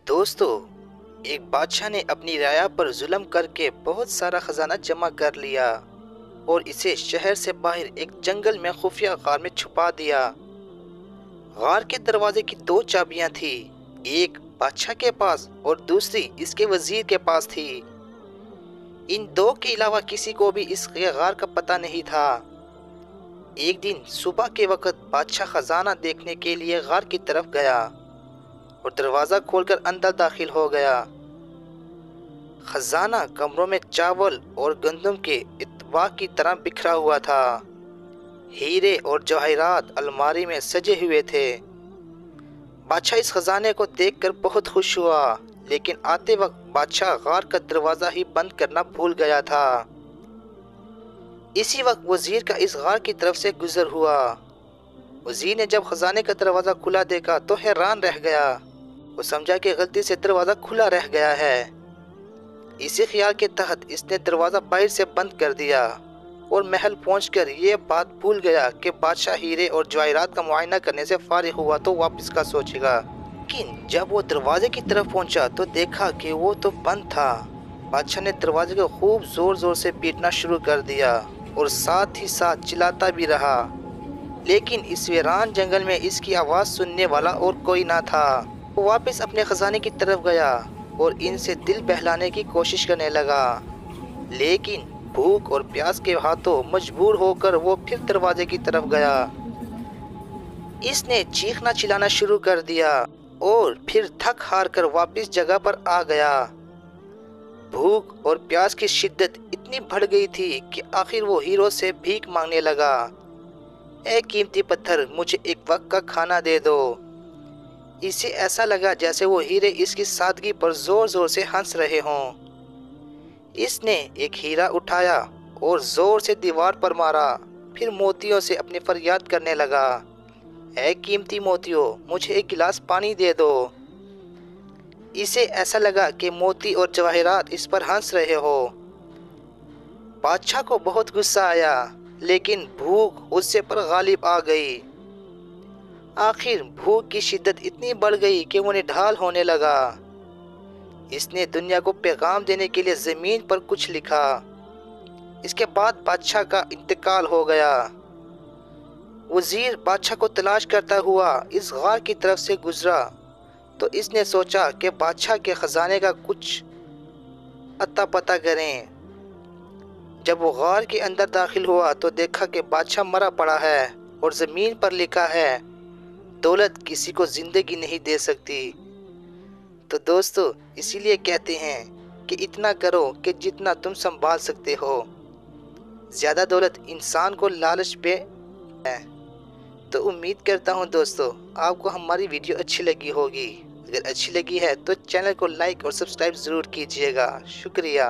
دوستو، ایک بادشاہ نے اپنی رعایا پر ظلم کر کے بہت سارا خزانہ جمع کر لیا اور اسے شہر سے باہر ایک جنگل میں خفیہ غار میں چھپا دیا۔ غار کے دروازے کی دو چابیاں تھیں، ایک بادشاہ کے پاس اور دوسری اس کے وزیر کے پاس تھی۔ ان دو کے علاوہ کسی کو بھی اس غار کا پتہ نہیں تھا۔ ایک دن صبح کے وقت بادشاہ خزانہ دیکھنے کے لیے غار کی طرف گیا اور دروازہ کھول کر اندر داخل ہو گیا۔ خزانہ کمروں میں چاول اور گندم کے اطباق کی طرح بکھرا ہوا تھا۔ ہیرے اور جواہرات الماری میں سجے ہوئے تھے۔ بادشاہ اس خزانے کو دیکھ کر بہت خوش ہوا، لیکن آتے وقت بادشاہ غار کا دروازہ ہی بند کرنا بھول گیا تھا۔ اسی وقت وزیر کا اس غار کی طرف سے گزر ہوا۔ وزیر نے جب خزانے کا دروازہ کھلا دیکھا تو حیران رہ گیا۔ وہ سمجھا کہ غلطی سے دروازہ کھلا رہ گیا ہے۔ اسی خیال کے تحت اس نے دروازہ باہر سے بند کر دیا اور محل پہنچ کر یہ بات بھول گیا کہ بادشاہ ہیرے اور جواہرات کا معائنہ کرنے سے فارغ ہوا تو واپس کا سوچے گا۔ لیکن جب وہ دروازے کی طرف پہنچا تو دیکھا کہ وہ تو بند تھا۔ بادشاہ نے دروازے کو خوب زور زور سے پیٹنا شروع کر دیا اور ساتھ ہی ساتھ چلاتا بھی رہا، لیکن اس ویران جنگل میں اس کی آواز سننے والا اور کوئی نہ تھا۔ وہ واپس اپنے خزانے کی طرف گیا اور ان سے دل بہلانے کی کوشش کرنے لگا، لیکن بھوک اور پیاس کے ہاتھوں مجبور ہو کر وہ پھر دروازے کی طرف گیا۔ اس نے چیخنا چلانا شروع کر دیا اور پھر تھک ہار کر واپس جگہ پر آ گیا۔ بھوک اور پیاس کی شدت اتنی بڑھ گئی تھی کہ آخر وہ ہیرو سے بھیک مانگنے لگا۔ اے قیمتی پتھر، مجھے ایک وقت کا کھانا دے دو۔ اسے ایسا لگا جیسے وہ ہیرے اس کی سادگی پر زور زور سے ہنس رہے ہوں۔ اس نے ایک ہیرا اٹھایا اور زور سے دیوار پر مارا، پھر موتیوں سے اپنی فریاد کرنے لگا، اے قیمتی موتیوں، مجھے ایک گلاس پانی دے دو۔ اسے ایسا لگا کہ موتی اور جواہرات اس پر ہنس رہے ہو۔ بادشاہ کو بہت غصہ آیا، لیکن بھوک غصے پر غالب آ گئی۔ آخر بھوک کی شدت اتنی بڑھ گئی کہ وہ نڈھال ہونے لگا۔ اس نے دنیا کو پیغام دینے کے لیے زمین پر کچھ لکھا۔ اس کے بعد بادشاہ کا انتقال ہو گیا۔ وزیر بادشاہ کو تلاش کرتا ہوا اس غار کی طرف سے گزرا تو اس نے سوچا کہ بادشاہ کے خزانے کا کچھ اتا پتہ کریں۔ جب وہ غار کے اندر داخل ہوا تو دیکھا کہ بادشاہ مرا پڑا ہے اور زمین پر لکھا ہے، دولت کسی کو زندگی نہیں دے سکتی۔ تو دوستو، اسی لیے کہتے ہیں کہ اتنا کرو کہ جتنا تم سنبھال سکتے ہو۔ زیادہ دولت انسان کو لالچ پہ ہے۔ تو امید کرتا ہوں دوستو آپ کو ہماری ویڈیو اچھی لگی ہوگی۔ اگر اچھی لگی ہے تو چینل کو لائک اور سبسکرائب ضرور کیجیے گا۔ شکریہ۔